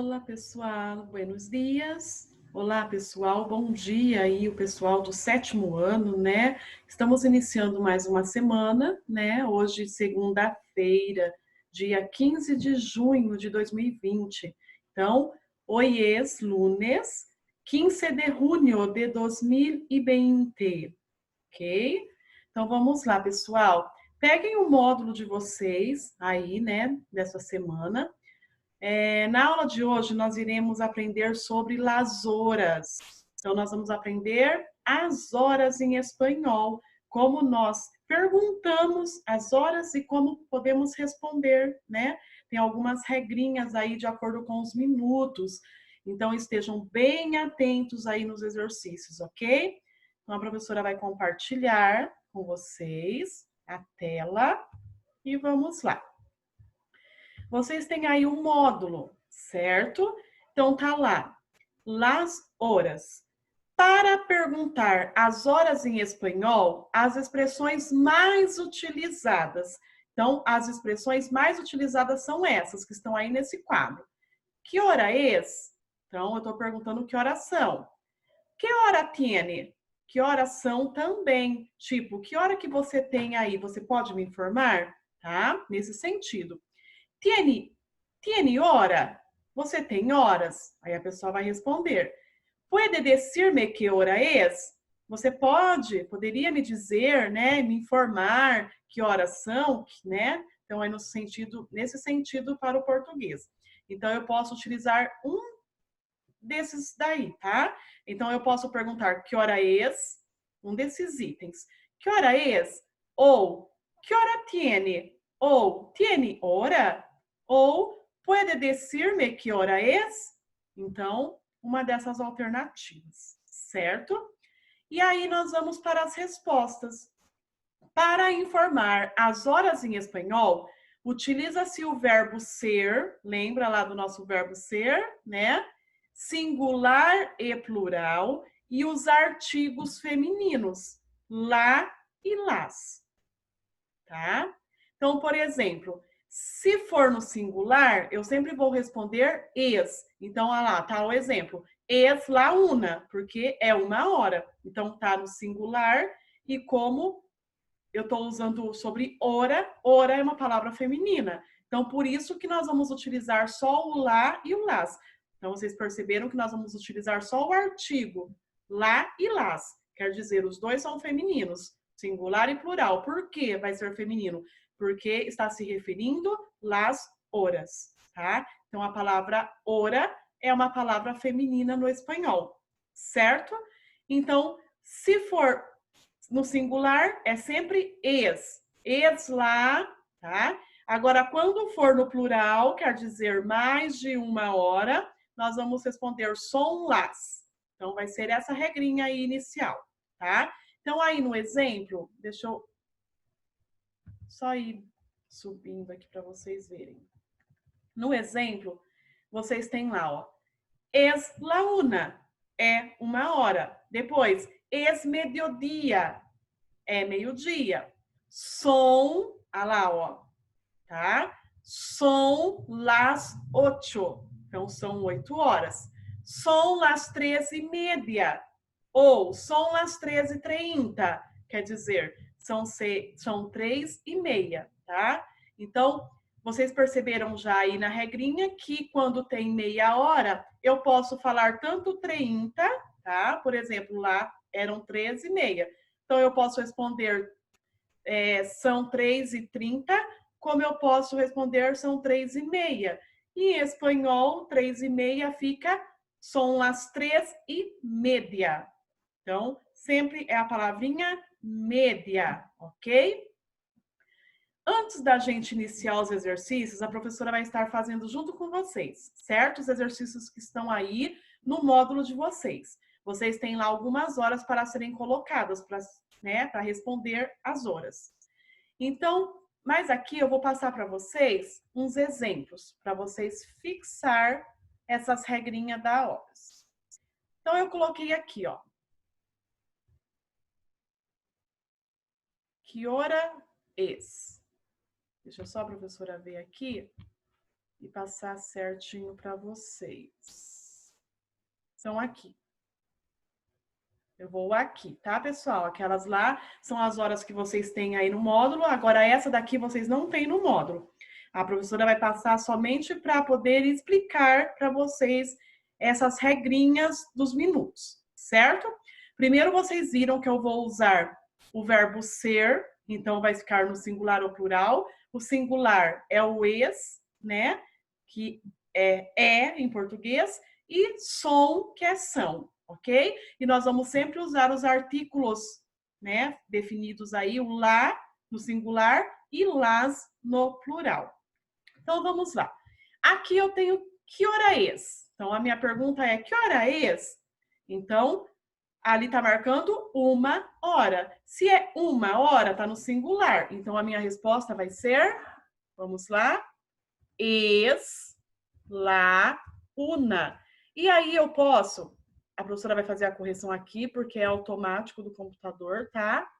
Olá, pessoal, buenos dias. Olá, pessoal, bom dia aí, o pessoal do 7º ano, né? Estamos iniciando mais uma semana, né? Hoje, segunda-feira, dia 15 de junho de 2020. Então, hoy es lunes 15 de junio de 2020, ok? Então, vamos lá, pessoal. Peguem o módulo de vocês aí, né, dessa semana. Na aula de hoje, nós iremos aprender sobre las horas. Então, nós vamos aprender as horas em espanhol, como nós perguntamos as horas e como podemos responder, né? Tem algumas regrinhas aí de acordo com os minutos. Então, estejam bem atentos aí nos exercícios, ok? Então, a professora vai compartilhar com vocês a tela e vamos lá. Vocês têm aí um módulo, certo? Então tá lá, las horas. Para perguntar as horas em espanhol, as expressões mais utilizadas. Então, as expressões mais utilizadas são essas que estão aí nesse quadro. Que hora es? Então, eu estou perguntando que horas são. Que hora tiene? Que horas são também? Tipo, que hora que você tem aí? Você pode me informar? Tá? Nesse sentido. Tiene hora? Você tem horas? Aí a pessoa vai responder. Puede decirme que hora es? Você poderia me dizer, né, me informar que horas são, né? Então é nesse sentido para o português. Então eu posso utilizar um desses daí, tá? Então eu posso perguntar que hora es? Um desses itens. Que hora es? Ou que hora tiene? Ou tiene hora? Ou puede decirme que hora es? Então, uma dessas alternativas, certo? E aí nós vamos para as respostas. Para informar as horas em espanhol, utiliza-se o verbo ser, lembra lá do nosso verbo ser, né? Singular e plural, e os artigos femininos, lá e las, tá? Então, por exemplo, se for no singular, eu sempre vou responder es. Então, olha lá, tá o exemplo. Es la una, porque é uma hora. Então, tá no singular e como eu estou usando sobre hora, hora é uma palavra feminina. Então, por isso que nós vamos utilizar só o lá e o las. Então, vocês perceberam que nós vamos utilizar só o artigo lá e las. Quer dizer, os dois são femininos, singular e plural. Por que vai ser feminino? Porque está se referindo las horas, tá? Então, a palavra hora é uma palavra feminina no espanhol, certo? Então, se for no singular, é sempre es. Es lá, tá? Agora, quando for no plural, quer dizer mais de uma hora, nós vamos responder son las. Então, vai ser essa regrinha aí inicial, tá? Então, aí no exemplo, deixa eu só ir subindo aqui para vocês verem. No exemplo, vocês têm lá, ó. Es la una, é uma hora. Depois, es mediodía, é meio-dia. Son, olha lá, ó, tá? Son las 8. Então, são 8 horas. Son las 13:30. Ou son las 13:30. Quer dizer, são 3:30, tá? Então, vocês perceberam já aí na regrinha que quando tem meia hora, eu posso falar tanto 30, tá? Por exemplo, lá eram 13:30. Então, eu posso responder são 3:30, como eu posso responder são 3:30. E em espanhol, 3:30 fica son las 3:30. Então, sempre é a palavrinha média, ok? Antes da gente iniciar os exercícios, a professora vai estar fazendo junto com vocês, certo? Os exercícios que estão aí no módulo de vocês. Vocês têm lá algumas horas para serem colocadas, para responder as horas. Então, mas aqui eu vou passar para vocês uns exemplos, para vocês fixar essas regrinhas da horas. Então, eu coloquei aqui, ó. Que hora es? Deixa só a professora ver aqui. e passar certinho para vocês. São aqui. Eu vou aqui, tá, pessoal? Aquelas lá são as horas que vocês têm aí no módulo. Agora, essa daqui vocês não têm no módulo. A professora vai passar somente para poder explicar para vocês essas regrinhas dos minutos, certo? Primeiro, vocês viram que eu vou usar o verbo ser, então vai ficar no singular ou plural. O singular é o es, né? Que é em português. E som, que é são, ok? E nós vamos sempre usar os artículos, né, definidos aí, o lá no singular e las no plural. Então, vamos lá. Aqui eu tenho que hora é? Então, a minha pergunta é, que hora é? Então, ali está marcando 1 hora. Se é 1 hora, está no singular. Então, a minha resposta vai ser, vamos lá, es, la, una. E aí eu posso, a professora vai fazer a correção aqui, porque é automático do computador, tá?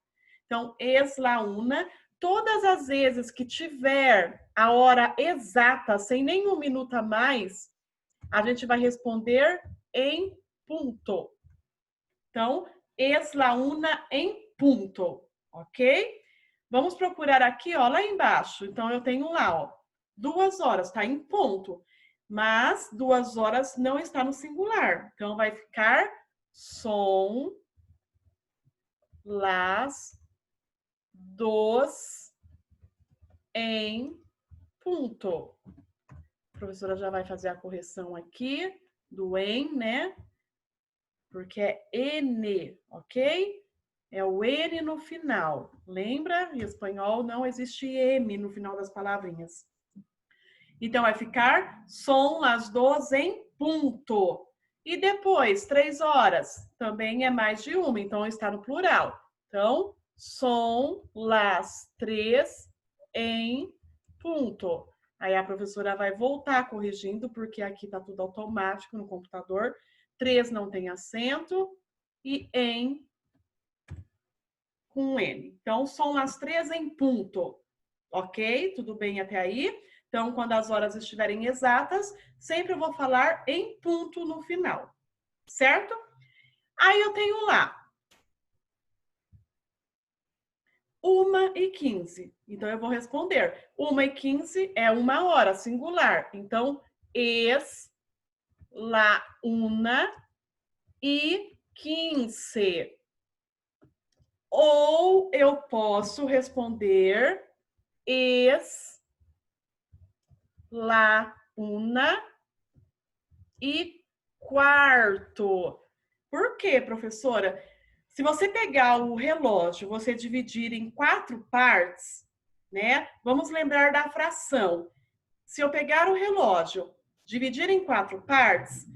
Então, es la una. Todas as vezes que tiver a hora exata, sem nenhum minuto a mais, a gente vai responder em punto. Então, es la una em punto, ok? Vamos procurar aqui, ó, lá embaixo. Então, eu tenho lá, ó, 2 horas, tá em ponto. Mas 2 horas não está no singular. Então, vai ficar son las dos em punto. A professora já vai fazer a correção aqui do em, né? Porque é N, ok? É o N no final. Lembra? Em espanhol não existe M no final das palavrinhas. Então, vai ficar son las dos em punto. E depois, 3 horas. Também é mais de uma, então está no plural. Então, son las 3 em punto. Aí a professora vai voltar corrigindo, porque aqui está tudo automático no computador. 3 não tem acento e em com N. Então, são as 3 em ponto. Ok? Tudo bem até aí? Então, quando as horas estiverem exatas, sempre eu vou falar em ponto no final. Certo? Aí eu tenho lá 1h15. Então, eu vou responder. 1h15 é 1 hora, singular. Então, es la 1h15. Ou eu posso responder es la 1h15. Por quê, professora? Se você pegar o relógio, você dividir em 4 partes, né? Vamos lembrar da fração. Se eu pegar o relógio, dividir em 4 partes,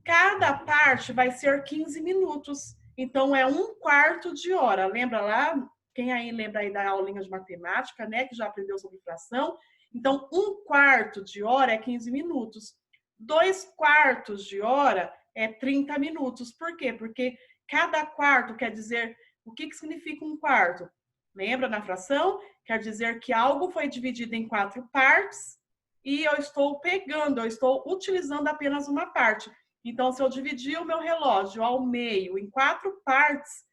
cada parte vai ser 15 minutos. Então, é 1/4 de hora. Lembra lá? Quem aí lembra aí da aulinha de matemática, né? Que já aprendeu sobre fração. Então, 1/4 de hora é 15 minutos. 2/4 de hora é 30 minutos. Por quê? Porque cada quarto quer dizer... O que significa 1/4? Lembra na fração? Quer dizer que algo foi dividido em 4 partes e eu estou pegando, eu estou utilizando apenas uma parte. Então, se eu dividir o meu relógio ao meio em 4 partes,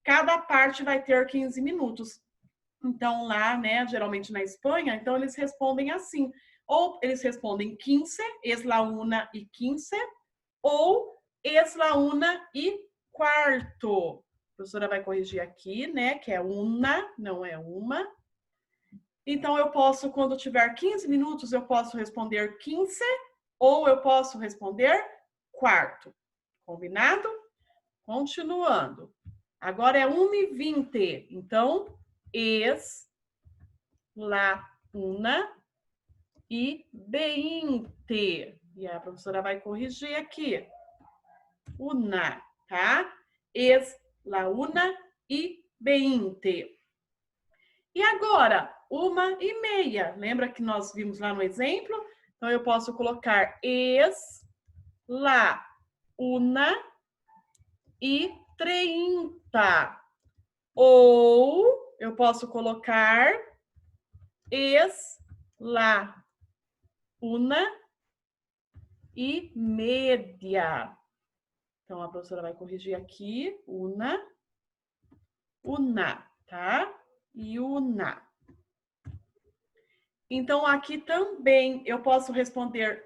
cada parte vai ter 15 minutos. Então, lá, né, geralmente na Espanha, então eles respondem assim. Ou eles respondem 15, es la 1h15, ou es la 1h15. A professora vai corrigir aqui, né, que é una, não é uma. Então, eu posso, quando tiver 15 minutos, eu posso responder 15, ou eu posso responder quarto. Combinado? Continuando. Agora é 1h20. Então, es la 1h20. E a professora vai corrigir aqui. Una, tá? Es la 1h20. E agora, 1h30. Lembra que nós vimos lá no exemplo? Então, eu posso colocar es la 1h30. Ou eu posso colocar es la 1h e media. Então, a professora vai corrigir aqui, una, tá? E una. Então, aqui também eu posso responder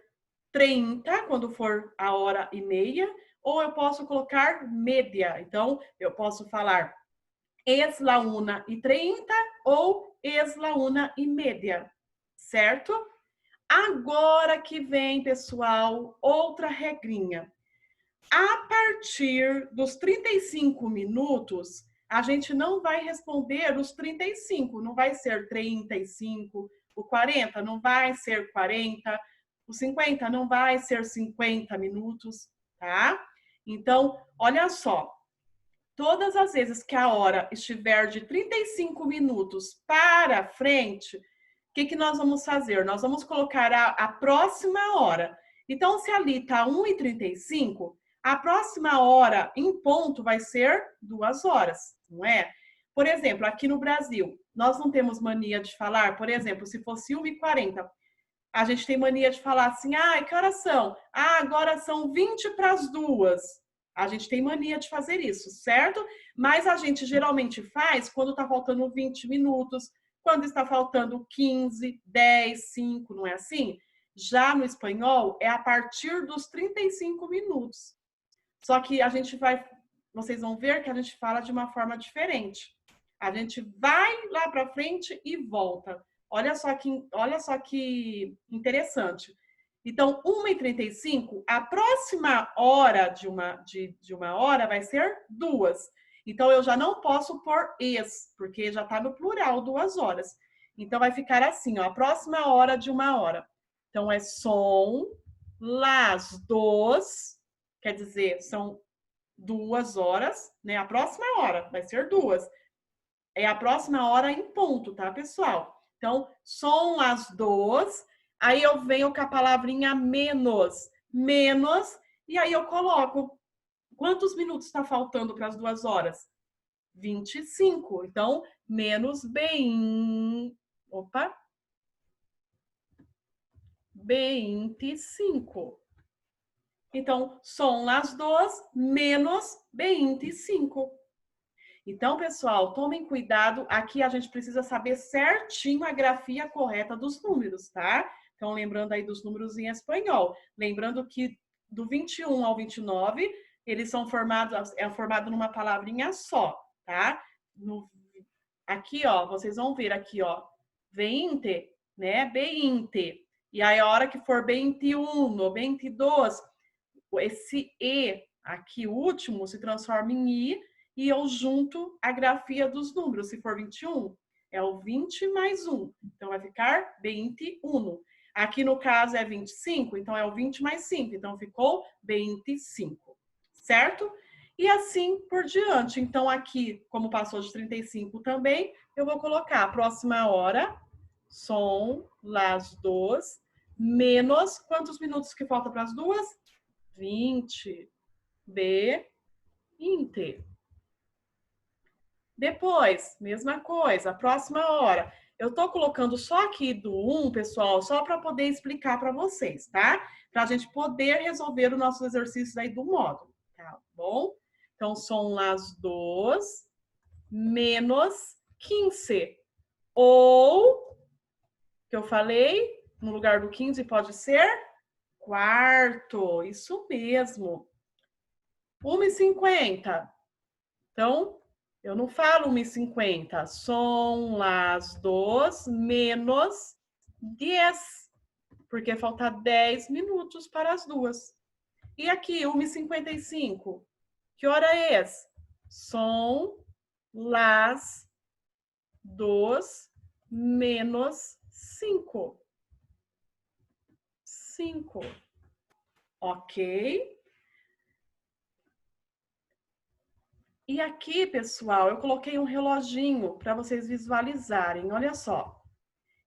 30, quando for a hora e meia, ou eu posso colocar média. Então, eu posso falar es la 1:30 ou es la 1:30, certo? Agora que vem, pessoal, outra regrinha. A partir dos 35 minutos, a gente não vai responder os 35, não vai ser 35, o 40 não vai ser 40, o 50 não vai ser 50 minutos, tá? Então, olha só, todas as vezes que a hora estiver de 35 minutos para frente, o que nós vamos fazer? Nós vamos colocar a próxima hora. Então, se ali está 1:35, a próxima hora em ponto vai ser 2 horas, não é? Por exemplo, aqui no Brasil, nós não temos mania de falar, por exemplo, se fosse 1:40, a gente tem mania de falar assim, que horas são? Agora são 20 para as 2. A gente tem mania de fazer isso, certo? Mas a gente geralmente faz quando está faltando 20 minutos, quando está faltando 15, 10, 5, não é assim? Já no espanhol, é a partir dos 35 minutos. Só que vocês vão ver que a gente fala de uma forma diferente. A gente vai lá para frente e volta. Olha só que interessante. Então, 1:35, a próxima hora de uma hora vai ser 2. Então, eu já não posso pôr es, porque já está no plural, 2 horas. Então, vai ficar assim, ó, a próxima hora de uma hora. Então, é son las 2, quer dizer, são 2 horas, né? A próxima hora vai ser 2. É a próxima hora em ponto, tá, pessoal? Então, son as 2. Aí eu venho com a palavrinha menos. Menos. E aí eu coloco quantos minutos está faltando para as 2 horas? 25. Então, menos bem. Opa! 25. Então, son as 2 menos 25. Então, pessoal, tomem cuidado. Aqui a gente precisa saber certinho a grafia correta dos números, tá? Então, lembrando aí dos números em espanhol. Lembrando que do 21 ao 29, eles são formado numa palavrinha só, tá? Aqui, ó, vocês vão ver aqui, ó, 20, né? 20. E aí, a hora que for 21, 22, esse E aqui último se transforma em I e eu junto a grafia dos números. Se for 21, é o 20 mais 1. Então, vai ficar 21. Aqui, no caso, é 25, então é o 20 mais 5. Então, ficou 25, certo? E assim por diante. Então, aqui, como passou de 35 também, eu vou colocar a próxima hora, son las 2, menos quantos minutos que falta para as 2? 20, 20. Depois, mesma coisa, a próxima hora. Eu tô colocando só aqui do 1, pessoal, só para poder explicar para vocês, tá? Para a gente poder resolver os nossos exercícios aí do módulo, tá bom? Então, são las 2 menos 15. Ou, que eu falei, no lugar do 15 pode ser quarto. Isso mesmo. 1:50. Então, eu não falo 1:50. Son las 2 menos 10. Porque falta 10 minutos para as 2. E aqui, 1:55. Que hora é? Son las 2 menos 5. 5. Ok? E aqui, pessoal, eu coloquei um reloginho para vocês visualizarem. Olha só.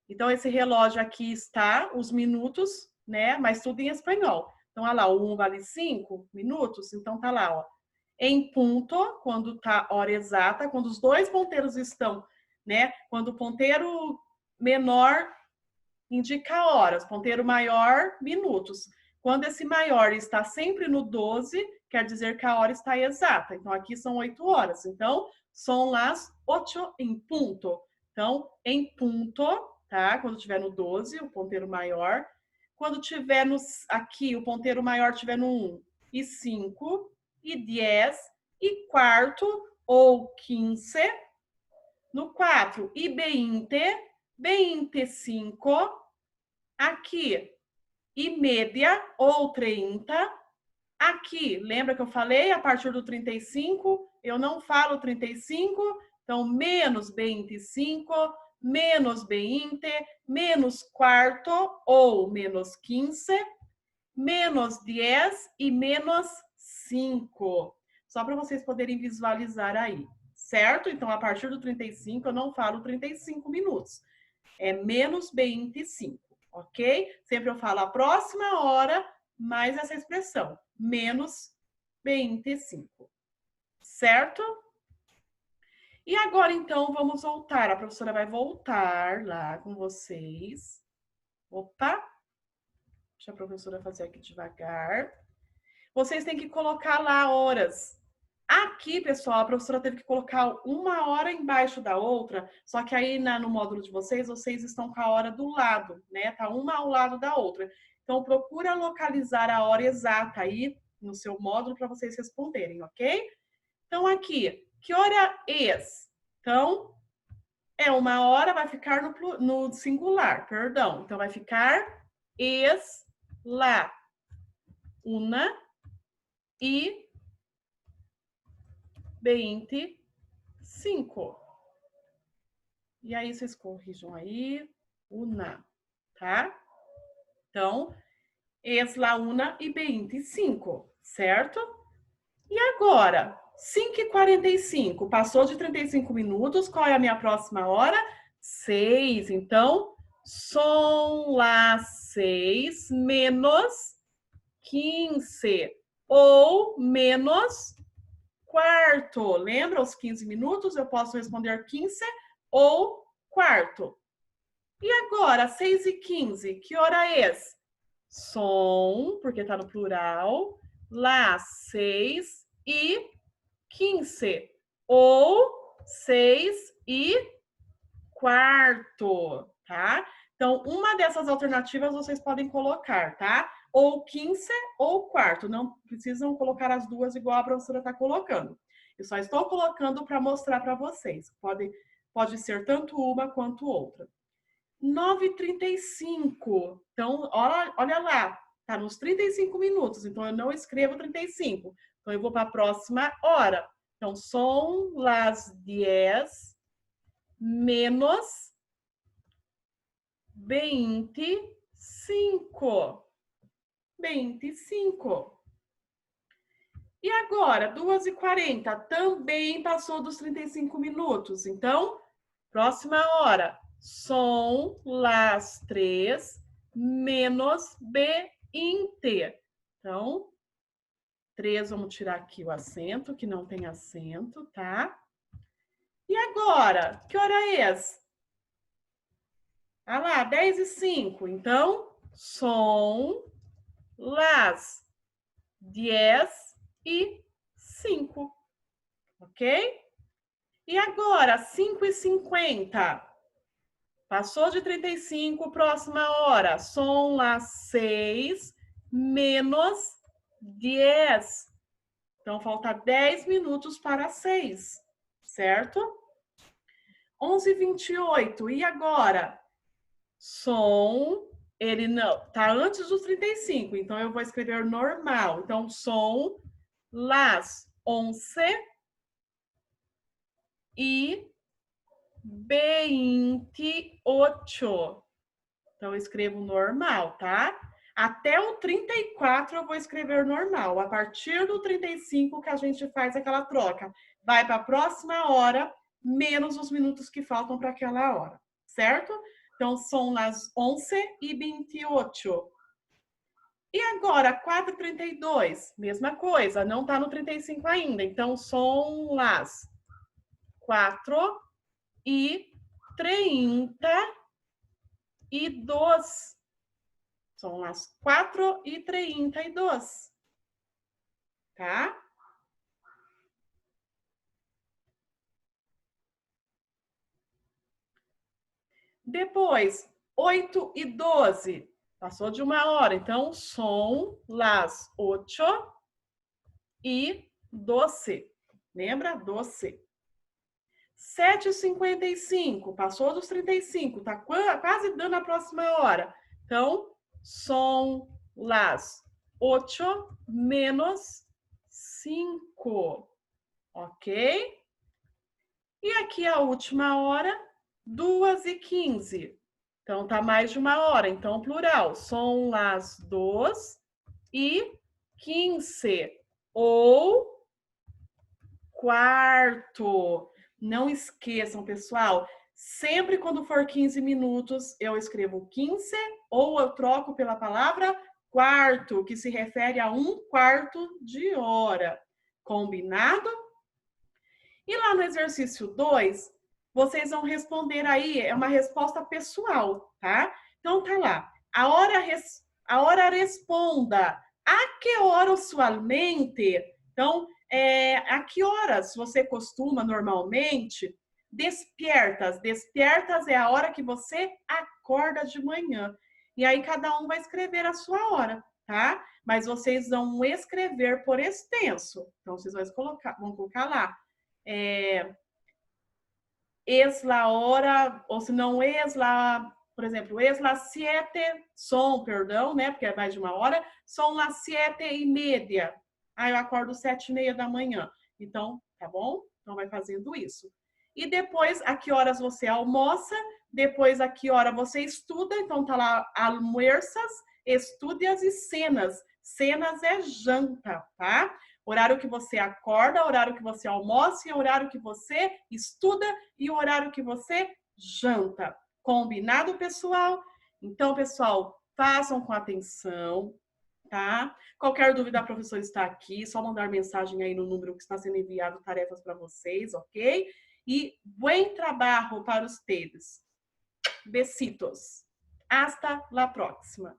Então, esse relógio aqui está os minutos, né? Mas tudo em espanhol. Então, olha lá, o 1 vale 5 minutos. Então, tá lá, ó. Em ponto, quando tá hora exata, quando os dois ponteiros estão, né? Quando o ponteiro menor indica horas, ponteiro maior, minutos. Quando esse maior está sempre no 12, quer dizer que a hora está exata. Então, aqui são 8 horas. Então, são las 8 em ponto. Então, em ponto, tá? Quando tiver no 12, o ponteiro maior. Quando tiver aqui, o ponteiro maior tiver no 1 e 5 e 10 e quarto ou 15. No 4 e 20, 25. Aqui, e média ou 30. Aqui, lembra que eu falei a partir do 35? Eu não falo 35, então menos 25, menos 20, menos quarto ou menos 15, menos 10 e menos 5. Só para vocês poderem visualizar aí, certo? Então, a partir do 35, eu não falo 35 minutos. É menos 25, ok? Sempre eu falo a próxima hora mais essa expressão, menos 25, certo? E agora, então, vamos voltar. A professora vai voltar lá com vocês. Opa! Deixa a professora fazer aqui devagar. Vocês têm que colocar lá horas. Aqui, pessoal, a professora teve que colocar uma hora embaixo da outra, só que aí no módulo de vocês estão com a hora do lado, né? Tá uma ao lado da outra. Então, procura localizar a hora exata aí no seu módulo para vocês responderem, ok? Então, aqui, que hora é? Então, é uma hora, vai ficar no singular, perdão. Então, vai ficar es la una e 25. E aí, vocês corrijam aí, una, tá? Então, es la una e 25, certo? E agora, 5h45, passou de 35 minutos, qual é a minha próxima hora? 6, então, são las 6 menos 15, ou menos quarto. Lembra os 15 minutos? Eu posso responder 15 ou quarto. E agora, 6h15, que hora é? São, porque está no plural, las 6h15. Ou 6h15, tá? Então, uma dessas alternativas vocês podem colocar, tá? Ou 15 ou quarto. Não precisam colocar as duas igual a professora está colocando. Eu só estou colocando para mostrar para vocês. Pode ser tanto uma quanto outra. 9h35. Então, olha lá. Tá nos 35 minutos. Então, eu não escrevo 35. Então, eu vou para a próxima hora. Então, são las 10 menos 25. 25. E agora, 2h40, também passou dos 35 minutos. Então, próxima hora, são las 3 menos 20. Então, 3, vamos tirar aqui o acento, que não tem acento, tá? E agora, que hora é? Ah lá, 10h05. Então, são las 10h05, ok? E agora, 5h50. Passou de 35, próxima hora. São las 6 menos 10. Então, falta 10 minutos para 6, certo? 11h28. E agora? Ele não, tá antes dos 35, então eu vou escrever normal. Então, são las 11h28. Então, eu escrevo normal, tá? Até o 34 eu vou escrever normal. A partir do 35 que a gente faz aquela troca. Vai para a próxima hora, menos os minutos que faltam para aquela hora, certo? Então, são las 11h28. E agora, 4h32, mesma coisa, não está no 35 ainda. Então, são las 4h32. São as 4:32, tá? Depois, 8:12. Passou de 1 hora. Então, são las 8:12. Lembra? 12. 7:55. Passou dos 35. Tá quase dando a próxima hora. Então, são las 8:-5. Ok? E aqui a última hora, 2:15. Então, tá mais de 1 hora. Então, plural. São las 2:15. Ou quarto. Não esqueçam, pessoal. Sempre quando for 15 minutos, eu escrevo 15 ou eu troco pela palavra quarto, que se refere a 1/4 de hora. Combinado? E lá no exercício 2, vocês vão responder aí, é uma resposta pessoal, tá? Então tá lá. A hora responda. A que hora usualmente? Então, a que horas você costuma normalmente? Despiertas. Despiertas é a hora que você acorda de manhã. E aí cada um vai escrever a sua hora, tá? Mas vocês vão escrever por extenso. Então, vocês vão colocar lá. Es la hora, ou se não, por exemplo, es las 7, perdão, né? Porque é mais de 1 hora, são las 7:30. Aí eu acordo 7:30 da manhã. Então, tá bom? Então vai fazendo isso. E depois, a que horas você almoça, depois a que hora você estuda, então tá lá almuerzas, estudias e cenas. Cenas é janta, tá? Horário que você acorda, horário que você almoça, e horário que você estuda e o horário que você janta. Combinado, pessoal? Então, pessoal, façam com atenção, tá? Qualquer dúvida, a professora está aqui, só mandar mensagem aí no número que está sendo enviado tarefas para vocês, ok? E bom trabalho para os ustedes. Besitos. Hasta la próxima.